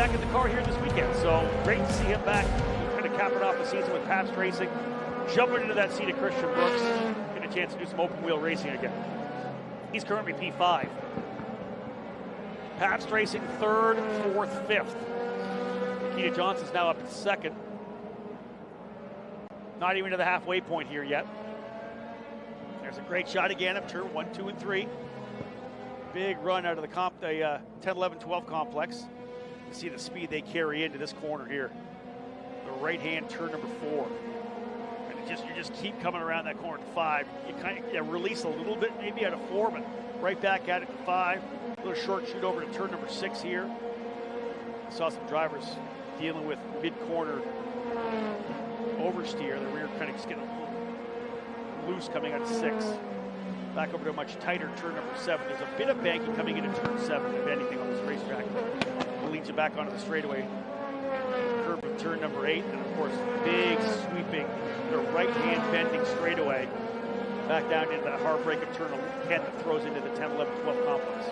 back in the car here this weekend. So great to see him back, kind of capping off the season with Pabst Racing, jumping into that seat of Christian Brooks, get a chance to do some open wheel racing again. He's currently P5. Pabst Racing third, fourth, fifth. Nikita Johnson's now up at second. Not even to the halfway point here yet. There's a great shot again of turn 1, 2, and 3. Big run out of the 10, 11, 12 complex. You see the speed they carry into this corner here. The right-hand turn number 4. And you just keep coming around that corner to 5. You kind of release a little bit maybe out of 4, but right back at it to 5. A little short shoot over to turn number 6 here. I saw some drivers dealing with mid-corner oversteer. The rear kind of just getting a little loose coming out of 6. Back over to a much tighter turn number 7. There's a bit of banking coming into turn 7, if anything, on this racetrack. It leads you back onto the straightaway. Curve of turn number 8, and of course, big sweeping, the right-hand bending straightaway. Back down into that heartbreak of turn 10 that throws into the 10, 11, 12 complex.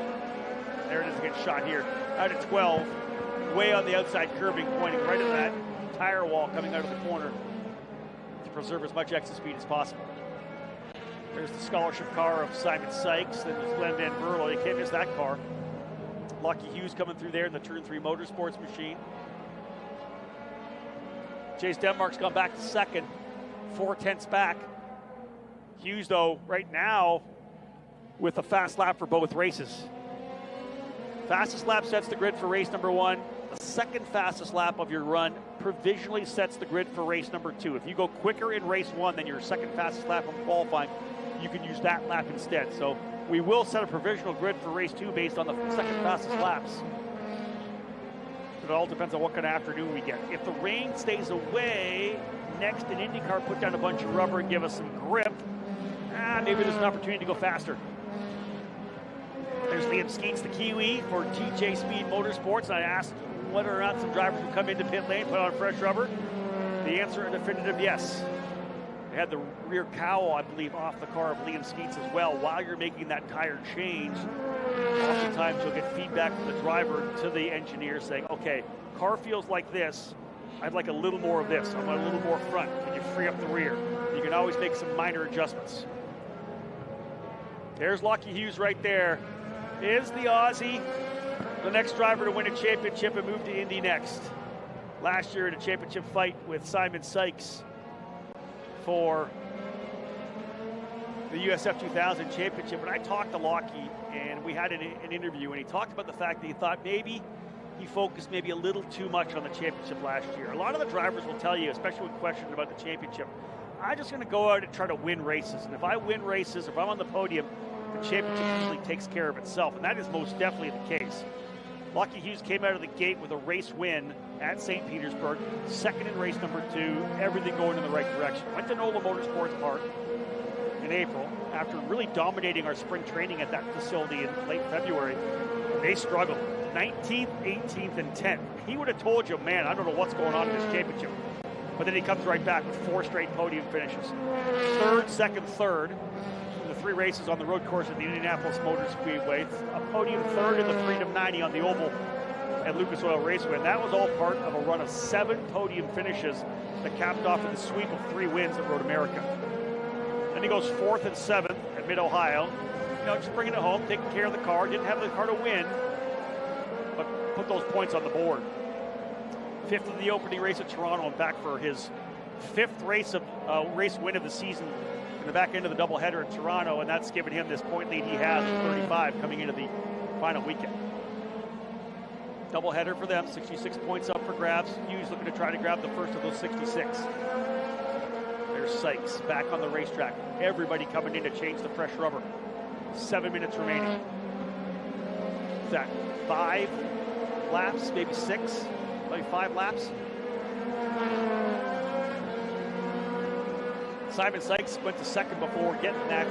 There it is again, shot here. Out at 12, way on the outside curbing, pointing right at that tire wall coming out of the corner to preserve as much exit speed as possible. There's the scholarship car of Simon Sykes. Then there's Glenn Van Berlo. You can't miss that car. Lockie Hughes coming through there in the turn 3 motorsports machine. Chase Denmark's gone back to second, 4/10 back. Hughes, though, right now with a fast lap for both races. Fastest lap sets the grid for race number 1. The second fastest lap of your run provisionally sets the grid for race number 2. If you go quicker in race 1 than your second fastest lap of qualifying, you can use that lap instead. So we will set a provisional grid for race 2 based on the second fastest laps. But it all depends on what kind of afternoon we get. If the rain stays away, next an IndyCar put down a bunch of rubber and give us some grip, maybe there's an opportunity to go faster. There's Liam Skeets, the Kiwi for TJ Speed Motorsports. And I asked whether or not some drivers would come into pit lane, put on fresh rubber. The answer, a definitive yes. They had the rear cowl, I believe, off the car of Liam Skeets as well. While you're making that tire change, oftentimes you'll get feedback from the driver to the engineer saying, okay, car feels like this. I'd like a little more of this. I want a little more front. Can you free up the rear? You can always make some minor adjustments. There's Lockie Hughes right there. Is the Aussie the next driver to win a championship and move to Indy next? Last year in a championship fight with Simon Sykes for the USF 2000 championship. And I talked to Lockie, and we had an interview, and he talked about the fact that he thought maybe he focused maybe a little too much on the championship last year. A lot of the drivers will tell you, especially when questioned about the championship, I'm just going to go out and try to win races. And if I win races, if I'm on the podium, the championship usually takes care of itself. And that is most definitely the case. Lockie Hughes came out of the gate with a race win at St. Petersburg, second in race number 2, everything going in the right direction. Went to NOLA Motorsports Park in April after really dominating our spring training at that facility in late February. They struggled. 19th, 18th, and 10th. He would have told you, man, I don't know what's going on in this championship. But then he comes right back with 4 straight podium finishes. Third, second, third. The 3 races on the road course at the Indianapolis Motor Speedway. A podium third in the Freedom 90 on the Oval at Lucas Oil Raceway. And that was all part of a run of 7 podium finishes that capped off in the sweep of 3 wins at Road America. Then he goes 4th and 7th at Mid-Ohio. You know, just bringing it home, taking care of the car. Didn't have the car to win, but put those points on the board. 5th in the opening race at Toronto, and back for his 5th race win of the season in the back end of the doubleheader at Toronto, and that's given him this point lead he has of 35 coming into the final weekend. Doubleheader for them, 66 points up for grabs. Hughes looking to try to grab the first of those 66. There's Sykes back on the racetrack. Everybody coming in to change the fresh rubber. 7 minutes remaining. Is that 5 laps, maybe 6? Maybe 5 laps? Simon Sykes went to second before getting that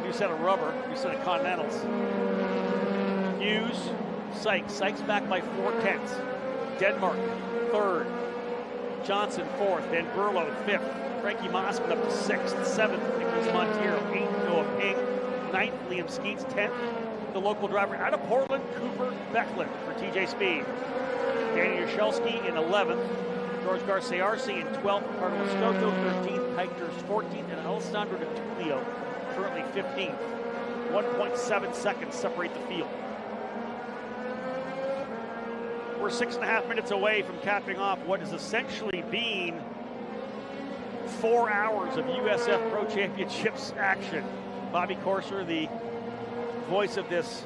new set of rubber, new set of Continentals. Hughes, Sykes back by 4/10. Denmark, 3rd. Johnson, 4th. Van Berlo, 5th. Frankie Mossman up to 6th. 7th, Nicholas Montiero. 8th, Noah Ping. 9th, Liam Skeets. 10th, the local driver out of Portland, Cooper Becklin for TJ Speed. Danny Yashelski in 11th. George Garciarci in 12th. Carlos Scotto 13th. Pikers 14th. And Alessandro De Tullio currently 15th. 1.7 seconds separate the field. We're 6.5 minutes away from capping off what has essentially been 4 hours of USF Pro Championships action. Bobby Corser, the voice of this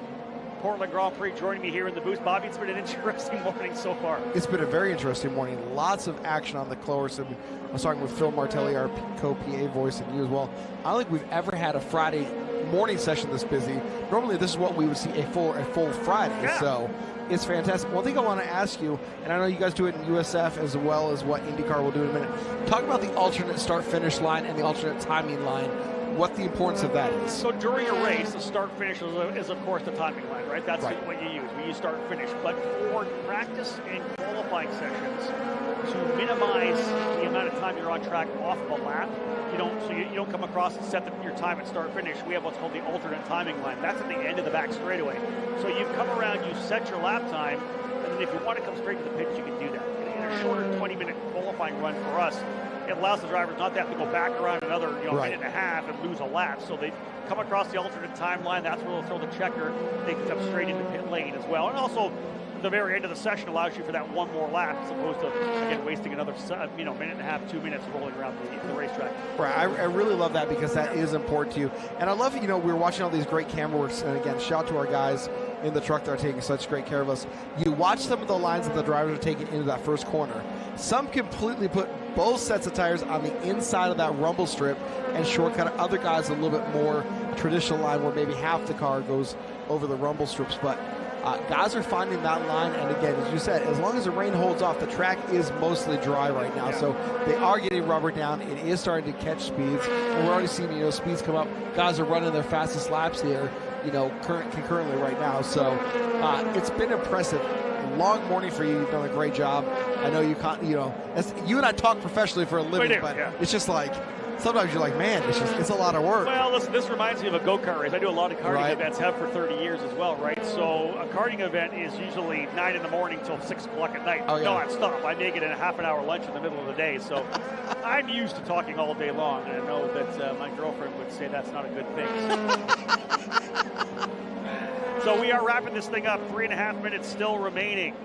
Portland Grand Prix, joining me here in the booth. Bobby, it's been an interesting morning so far. It's been a very interesting morning. Lots of action on the course. And I was talking with Phil Martelli, our co-PA voice, and you as well. I don't think we've ever had a Friday morning session this busy. Normally, this is what we would see a full Friday. Yeah. So it's fantastic. One thing I want to ask you, and I know you guys do it in USF as well as what IndyCar will do in a minute. Talk about the alternate start-finish line and the alternate timing line. What the importance of that is. So during a race, the start-finish is of course the timing line, right? That's right. What you use. We use start-finish. But for practice and qualifying sessions, to minimize the amount of time you're on track off of a lap, you don't come across and set your time at start-finish. We have what's called the alternate timing line. That's at the end of the back straightaway. So you come around, you set your lap time, and then if you want to come straight to the pits, you can do that. In a shorter 20-minute qualifying run for us, it allows the drivers not to have to go back around another right. minute and a half and lose a lap. So they come across the alternate timeline. That's where they'll throw the checker. They can come straight into pit lane as well. And also, the very end of the session allows you for that one more lap, as opposed to, again, wasting another minute and a half, 2 minutes rolling around the racetrack. Right, I really love that because that is important to you. And I love, we were watching all these great camera works, and again, shout out to our guys in the truck that are taking such great care of us. You watch some of the lines that the drivers are taking into that first corner. Some completely put both sets of tires on the inside of that rumble strip and shortcut. Other guys a little bit more traditional line where maybe half the car goes over the rumble strips. But guys are finding that line, and again, as you said, as long as the rain holds off, the track is mostly dry right now. So they are getting rubber down. It is starting to catch speeds, and we're already seeing speeds come up. Guys are running their fastest laps here, concurrently right now. So it's been impressive. Long morning for you. You've done a great job. I know as you and I talk professionally for a living, but it's just like sometimes you're like, man, it's a lot of work. Well, listen, this reminds me of a go-kart race. I do a lot of karting events, have for 30 years as well, right? So a karting event is usually 9 in the morning till 6 o'clock at night. Non-stop. I make it in a half-an-hour lunch in the middle of the day. So I'm used to talking all day long, and I know that my girlfriend would say that's not a good thing. So we are wrapping this thing up. 3.5 minutes still remaining.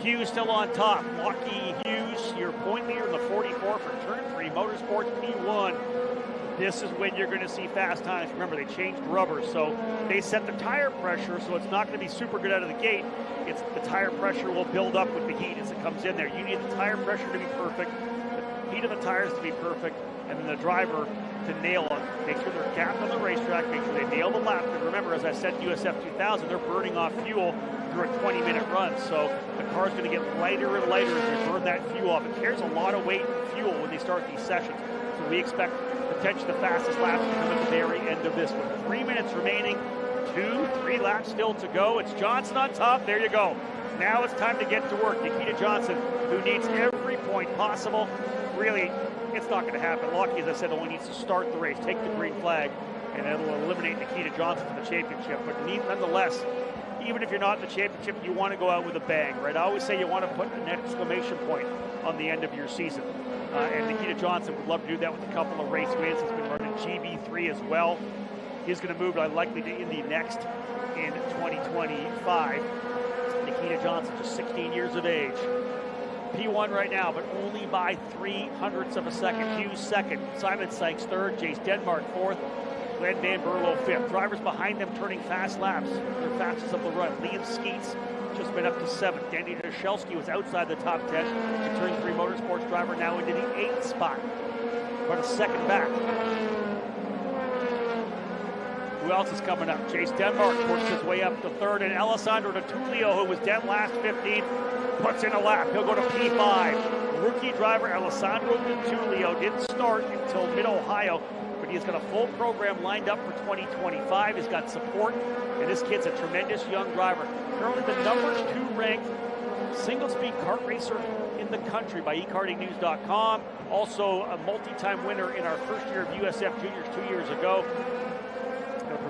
Hughes still on top. Lockie Hughes, your point leader in the 44 for Turn 3 Motorsports P1. This is when you're going to see fast times. Remember, they changed rubber, so they set the tire pressure, so it's not going to be super good out of the gate. It's the tire pressure will build up with the heat as it comes in there. You need the tire pressure to be perfect, the heat of the tires to be perfect, and then the driver to nail it. Make sure they're capped on the racetrack, make sure they nail the lap. And remember, as I said, USF 2000, they're burning off fuel through a 20-minute run. So the car's going to get lighter and lighter as they burn that fuel off. It carries a lot of weight and fuel when they start these sessions. So we expect potentially the fastest laps to come at the very end of this one. 3 minutes remaining, 2-3 laps still to go. It's Johnson on top. There you go. Now it's time to get to work. Nikita Johnson, who needs every point possible. Really, it's not going to happen. Lockie, as I said, only needs to start the race, take the green flag, and it'll eliminate Nikita Johnson from the championship. But nonetheless, even if you're not in the championship, you want to go out with a bang, right? I always say you want to put an exclamation point on the end of your season. And Nikita Johnson would love to do that with a couple of race wins. He's been running GB3 as well. He's going to move likely to Indy next in 2025. Nikita Johnson, just 16 years of age. P1 right now, but only by 0.03 of a second. Hughes second, Simon Sykes third, Jace Denmark fourth, Glenn Van Berlo fifth. Drivers behind them turning fast laps. They're fastest of the run. Liam Skeets just been up to 7th. Danny Dashelski was outside the top 10. The Turn 3 Motorsports driver now into the 8th spot. But a second back. Who else is coming up? Chase Denmark pushed his way up to 3rd, and Alessandro De Tullio, who was dead last 15th, puts in a lap. He'll go to P5. Rookie driver Alessandro De Tullio didn't start until mid-Ohio, but he's got a full program lined up for 2025. He's got support, and this kid's a tremendous young driver. Currently the number 2 ranked single-speed kart racer in the country by ekartingnews.com. Also a multi-time winner in our first year of USF Juniors 2 years ago.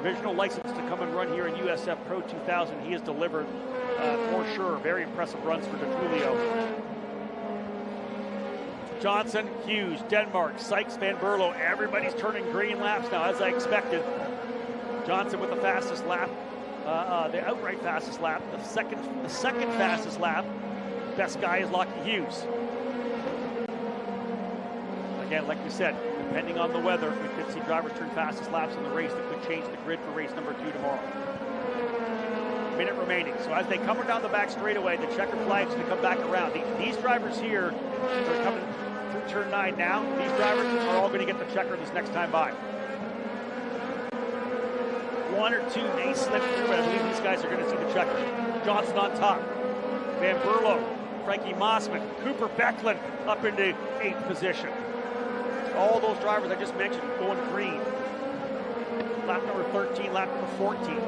provisional license to come and run here in USF Pro 2000. He has delivered for sure. Very impressive runs for DeTulio. Johnson, Hughes, Denmark, Sykes, Van Berlo. Everybody's turning green laps now, as I expected. Johnson with the fastest lap, the outright fastest lap. The second fastest lap. Best guy is Lockie Hughes. Again, like we said, depending on the weather, we could see drivers turn fastest laps in the race that could change the grid for race number 2 tomorrow. Minute remaining. So as they come down the back straightaway, the checker flags to come back around. These drivers here are coming through turn 9 now. These drivers are all going to get the checker this next time by. One or two may slip through, but I believe these guys are going to see the checker. Johnson on top. Van Berlo, Frankie Mossman, Cooper Becklin up into 8th position. All those drivers I just mentioned going green. Lap number 13, lap number 14.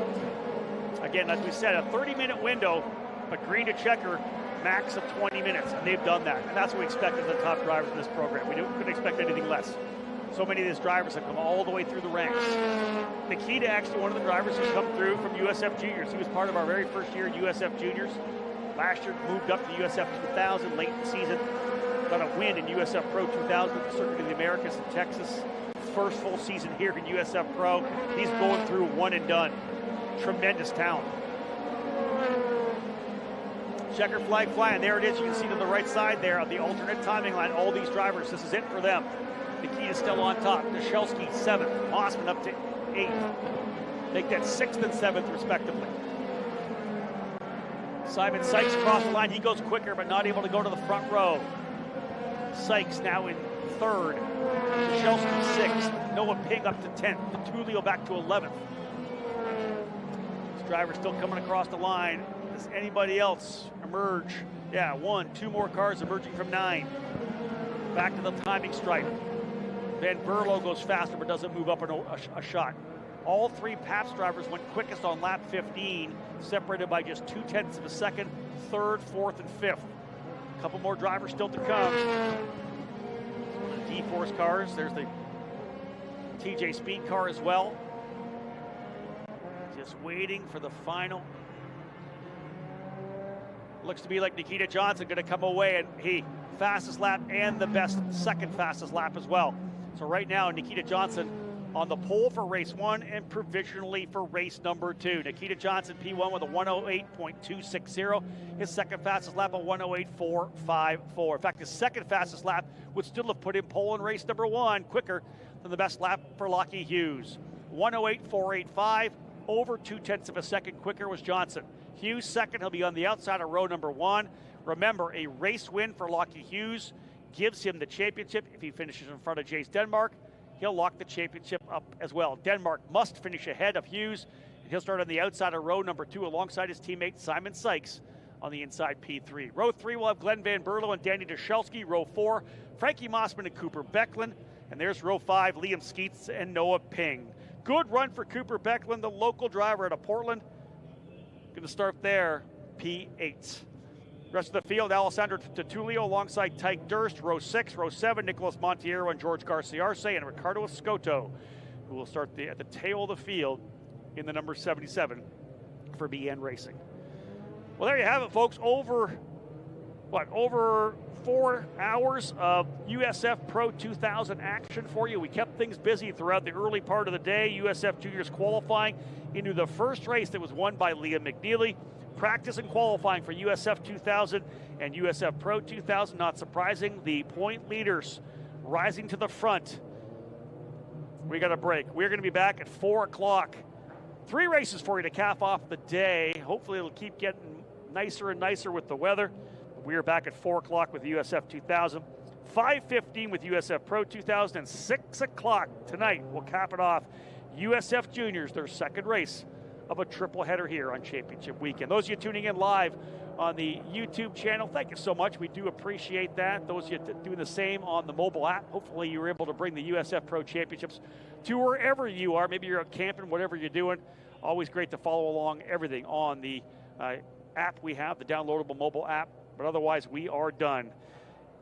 Again, as we said, a 30-minute window, but green to checker, max of 20 minutes, and they've done that. And that's what we expect of the top drivers in this program. We couldn't expect anything less. So many of these drivers have come all the way through the ranks. Nikita, actually one of the drivers who's come through from USF Juniors. He was part of our very first year at USF Juniors. Last year moved up to USF 2000 late in the season. Got a win in USF Pro 2000 at the Circuit of the Americas in Texas. First full season here in USF Pro. He's going through one and done. Tremendous talent. Checker flag flying. There it is. You can see to the right side there on the alternate timing line. All these drivers, this is it for them. Nikita still on top. Dashelski 7th. Mossman up to 8th. Make that 6th and 7th respectively. Simon Sykes across the line. He goes quicker, but not able to go to the front row. Sykes now in 3rd. Dashelski 6th. Noah Ping up to 10th. DeTulio back to 11th. This driver still coming across the line. Does anybody else emerge? Yeah, 1, 2 more cars emerging from 9. Back to the timing stripe. Van Berlo goes faster but doesn't move up a shot. All 3 Pabst drivers went quickest on lap 15, separated by just 0.2 of a second, 3rd, 4th, and 5th. A couple more drivers still to come. D-Force cars. There's the TJ Speed car as well. Just waiting for the final. Looks to be like Nikita Johnson going to come away, and he fastest lap and the best second fastest lap as well. So right now, Nikita Johnson on the pole for race 1 and provisionally for race number 2. Nikita Johnson, P1 with a 108.260. His second fastest lap, a 108.454. In fact, his second fastest lap would still have put him pole in race number 1, quicker than the best lap for Lockie Hughes. 108.485, over 0.2 of a second quicker was Johnson. Hughes second, he'll be on the outside of row number 1. Remember, a race win for Lockie Hughes gives him the championship. If he finishes in front of Jace Denmark, he'll lock the championship up as well. Denmark must finish ahead of Hughes, and he'll start on the outside of row number 2 alongside his teammate Simon Sykes on the inside P3. Row 3 will have Glenn Van Berlo and Danny Dashelski. Row 4, Frankie Mossman and Cooper Becklin. And there's row 5, Liam Skeets and Noah Ping. Good run for Cooper Becklin, the local driver out of Portland. Going to start there, P8. Rest of the field, Alessandro DeTulio alongside Tyke Durst. Row 6, row 7, Nicolas Montiero and George Garcia-Arce, and Ricardo Escoto, who will start at the tail of the field in the number 77 for BN Racing. Well, there you have it, folks. Over 4 hours of USF Pro 2000 action for you. We kept things busy throughout the early part of the day. USF Juniors qualifying into the first race that was won by Liam McNeely. Practice and qualifying for USF 2000 and USF Pro 2000. Not surprising, the point leaders rising to the front. We got a break. We're going to be back at 4 o'clock. 3 races for you to cap off the day. Hopefully it'll keep getting nicer and nicer with the weather. We are back at 4 o'clock with USF 2000, 5:15 with USF Pro 2000, and 6 o'clock tonight we'll cap it off. USF Juniors, their second race of a triple header here on Championship Weekend. Those of you tuning in live on the YouTube channel, thank you so much. We do appreciate that. Those of you doing the same on the mobile app, hopefully you're able to bring the USF Pro Championships to wherever you are. Maybe you're out camping, whatever you're doing. Always great to follow along everything on the app we have, the downloadable mobile app. But otherwise, we are done.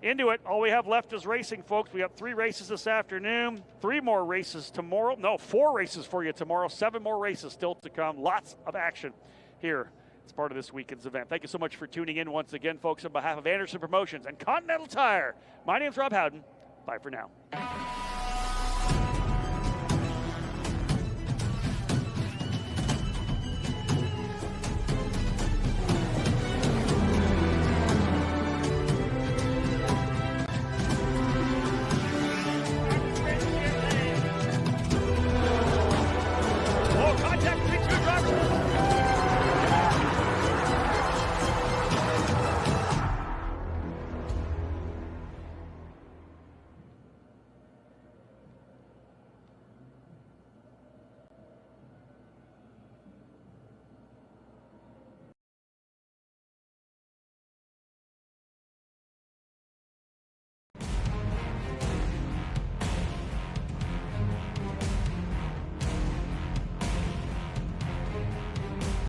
into it. All we have left is racing, folks. We have 3 races this afternoon, 3 more races tomorrow. No, 4 races for you tomorrow, 7 more races still to come. Lots of action here as part of this weekend's event. Thank you so much for tuning in once again, folks. On behalf of Anderson Promotions and Continental Tire, my name's Rob Howden. Bye for now.